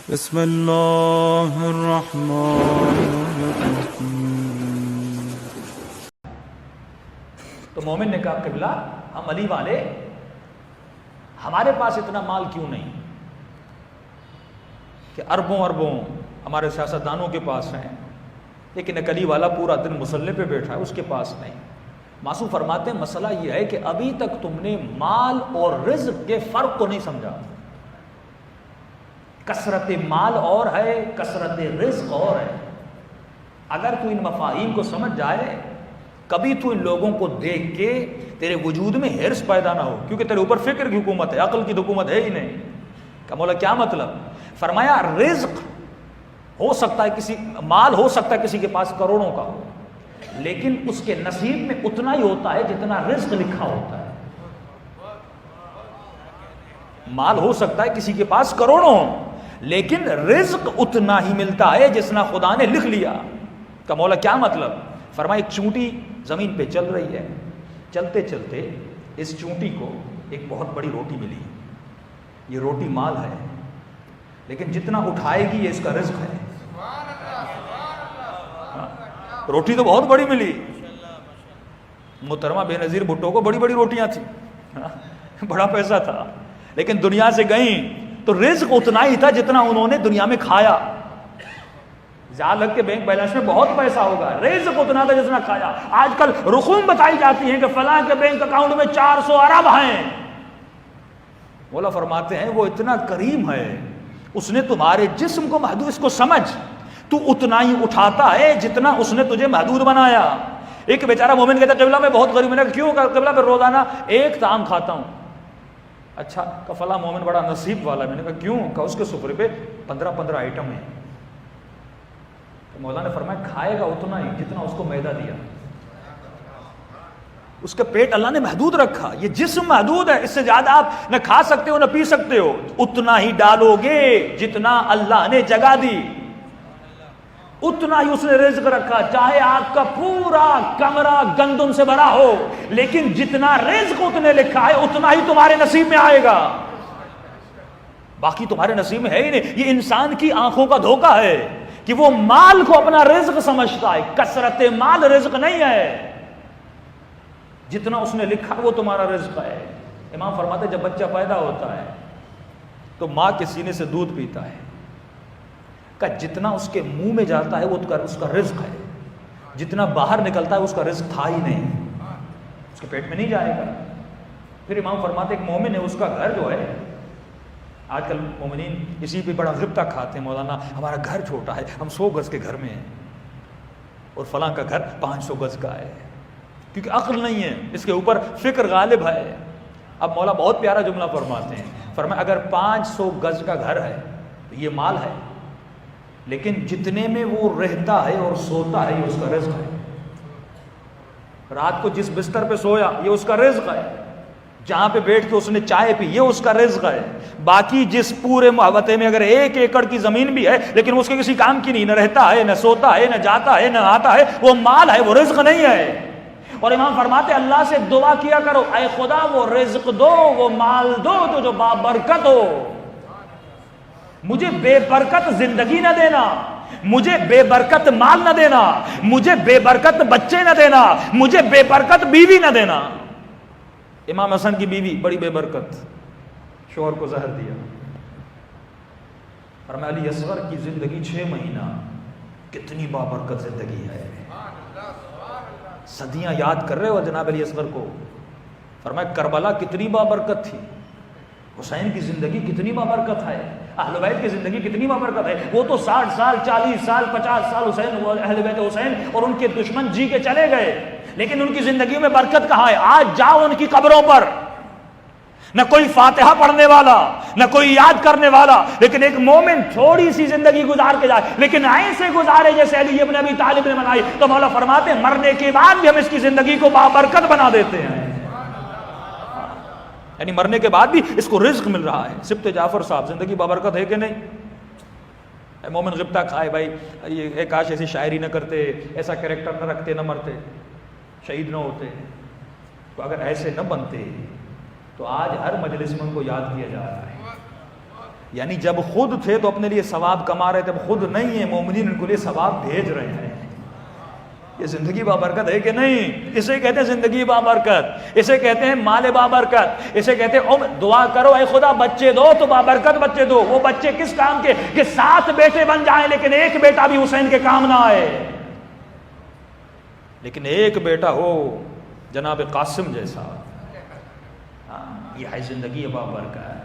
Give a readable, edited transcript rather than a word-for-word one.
بسم اللہ الرحمن الرحیم۔ تو مومن نے کہا قبلہ ہم علی والے، ہمارے پاس اتنا مال کیوں نہیں کہ اربوں اربوں ہمارے سیاستدانوں کے پاس ہیں، لیکن ایک علی والا پورا دن مصلی پہ بیٹھا ہے، اس کے پاس نہیں۔ معصوم فرماتے ہیں مسئلہ یہ ہے کہ ابھی تک تم نے مال اور رزق کے فرق کو نہیں سمجھا۔ کثرت مال اور ہے، کثرت رزق اور ہے۔ اگر تو ان مفاہیم کو سمجھ جائے، کبھی تو ان لوگوں کو دیکھ کے تیرے وجود میں حرص پیدا نہ ہو، کیونکہ تیرے اوپر فکر کی حکومت ہے، عقل کی حکومت ہے ہی نہیں۔ کہ مولا کیا مطلب؟ فرمایا رزق ہو سکتا ہے، کسی مال ہو سکتا ہے کسی کے پاس کروڑوں کا ہو، لیکن اس کے نصیب میں اتنا ہی ہوتا ہے جتنا رزق لکھا ہوتا ہے۔ مال ہو سکتا ہے کسی کے پاس کروڑوں ہو، لیکن رزق اتنا ہی ملتا ہے جتنا خدا نے لکھ لیا۔ کہ مولا کیا مطلب؟ فرمایا ایک چونٹی زمین پہ چل رہی ہے، چلتے چلتے اس چونٹی کو ایک بہت بڑی روٹی ملی۔ یہ روٹی مال ہے، لیکن جتنا اٹھائے گی یہ اس کا رزق ہے۔ روٹی تو بہت بڑی ملی، محترمہ بے نظیر بھٹو کو بڑی بڑی روٹیاں تھیں، بڑا پیسہ تھا، لیکن دنیا سے گئیں تو رزق اتنا ہی تھا جتنا انہوں نے دنیا میں کھایا۔ یاد رکھ کے بینک بیلنس میں بہت پیسہ ہوگا، رزق اتنا تھا جتنا کھایا۔ آج کل رقوم بتائی جاتی ہیں کہ فلاں کے بینک اکاؤنٹ میں 400 ارب ہیں۔ مولا فرماتے ہیں وہ اتنا کریم ہے، اس نے تمہارے جسم کو محدود، اس کو سمجھ، تو اتنا ہی اٹھاتا ہے جتنا اس نے تجھے محدود بنایا۔ ایک بیچارہ مومن کہتا ہے قبلہ میں بہت غریب، میں نے کہا کیوں؟ قبلہ میں روزانہ ایک طعام کھاتا ہوں۔ اچھا کہ فلاں مومن بڑا نصیب والا ہے، میں نے کہا کیوں؟ کہ اس کے سفرے پہ 15 آئٹم ہیں۔ تو مولا نے فرمایا کھائے گا اتنا ہی جتنا اس کو معدہ دیا، اس کا پیٹ اللہ نے محدود رکھا، یہ جسم محدود ہے، اس سے زیادہ آپ نہ کھا سکتے ہو نہ پی سکتے ہو، اتنا ہی ڈالو گے جتنا اللہ نے جگہ دی، اتنا ہی اس نے رزق رکھا۔ چاہے آپ کا پورا کمرہ گندم سے بھرا ہو، لیکن جتنا رزق اتنے لکھا ہے اتنا ہی تمہارے نصیب میں آئے گا، باقی تمہارے نصیب میں ہے ہی نہیں۔ یہ انسان کی آنکھوں کا دھوکہ ہے کہ وہ مال کو اپنا رزق سمجھتا ہے۔ کثرت مال رزق نہیں ہے، جتنا اس نے لکھا وہ تمہارا رزق ہے۔ امام فرماتے جب بچہ پیدا ہوتا ہے تو ماں کے سینے سے دودھ پیتا ہے، کہ جتنا اس کے منہ میں جاتا ہے وہ اس کا رزق ہے، جتنا باہر نکلتا ہے اس کا رزق تھا ہی نہیں، اس کے پیٹ میں نہیں جائے گا۔ پھر امام فرماتے ایک مومن ہے، اس کا گھر جو ہے، آج کل مومنین اسی پہ بڑا غبطہ کھاتے ہیں، مولانا ہمارا گھر چھوٹا ہے، ہم 100 گز کے گھر میں ہیں اور فلاں کا گھر 500 گز کا ہے، کیونکہ عقل نہیں ہے، اس کے اوپر فکر غالب ہے۔ اب مولا بہت پیارا جملہ فرماتے ہیں، فرمایا اگر 500 گز کا گھر ہے تو یہ مال ہے، لیکن جتنے میں وہ رہتا ہے اور سوتا ہے یہ اس کا رزق ہے۔ رات کو جس بستر پہ سویا یہ اس کا رزق ہے، جہاں پہ بیٹھ کے اس نے چائے پی یہ اس کا رزق ہے۔ باقی جس پورے محوطے میں اگر 1 ایکڑ کی زمین بھی ہے لیکن اس کے کسی کام کی نہیں، نہ رہتا ہے نہ سوتا ہے نہ جاتا ہے نہ آتا ہے، وہ مال ہے، وہ رزق نہیں ہے۔ اور امام فرماتے اللہ سے دعا کیا کرو، اے خدا وہ رزق دو، وہ مال دو تو جو بابرکت ہو، مجھے بے برکت زندگی نہ دینا، مجھے بے برکت مال نہ دینا، مجھے بے برکت بچے نہ دینا، مجھے بے برکت بیوی نہ دینا۔ امام حسن کی بیوی بڑی بے برکت، شوہر کو زہر دیا۔ فرمایا علی اصغر کی زندگی 6 مہینہ کتنی بابرکت زندگی ہے، صدیاں یاد کر رہے ہو جناب علی اصغر کو۔ فرمایا کربلا کتنی بابرکت تھی، حسین کی زندگی کتنی بابرکت ہے، اہل بیت کی زندگی کتنی بابرکت ہے۔ وہ تو 60 سال 40 سال 50 سال حسین، اہل بیت حسین اور ان کے دشمن جی کے چلے گئے، لیکن ان کی زندگی میں برکت کہاں ہے؟ آج جاؤ ان کی قبروں پر، نہ کوئی فاتحہ پڑھنے والا نہ کوئی یاد کرنے والا، لیکن ایک مومن تھوڑی سی زندگی گزار کے جائے، لیکن ایسے گزارے جیسے علی ابن ابی طالب نے بنائی، تو مولا فرماتے ہیں مرنے کے بعد بھی ہم اس کی زندگی کو بابرکت بنا دیتے ہیں، یعنی مرنے کے بعد بھی اس کو رزق مل رہا ہے۔ سبط جعفر صاحب زندگی بابرکت ہے کہ نہیں؟ اے مومن غبطہ کھائے بھائی، یہ کاش ایسی شاعری نہ کرتے، ایسا کریکٹر نہ رکھتے، نہ مرتے، شہید نہ ہوتے، تو اگر ایسے نہ بنتے تو آج ہر مجلس میں ان کو یاد کیا جا رہا ہے۔ یعنی جب خود تھے تو اپنے لیے ثواب کما رہے تھے، اب خود نہیں ہیں، مومنین ان کے لیے ثواب بھیج رہے ہیں۔ یہ زندگی بابرکت ہے کہ نہیں؟ اسے کہتے ہیں زندگی بابرکت، اسے کہتے ہیں مال بابرکت، اسے کہتے ہیں دعا کرو اے خدا بچے دو تو بابرکت بچے دو۔ وہ بچے کس کام کے کہ 7 بیٹے بن جائیں لیکن ایک بیٹا بھی حسین کے کام نہ آئے، لیکن ایک بیٹا ہو جناب قاسم جیسا۔ یہ ہے زندگی بابرکت۔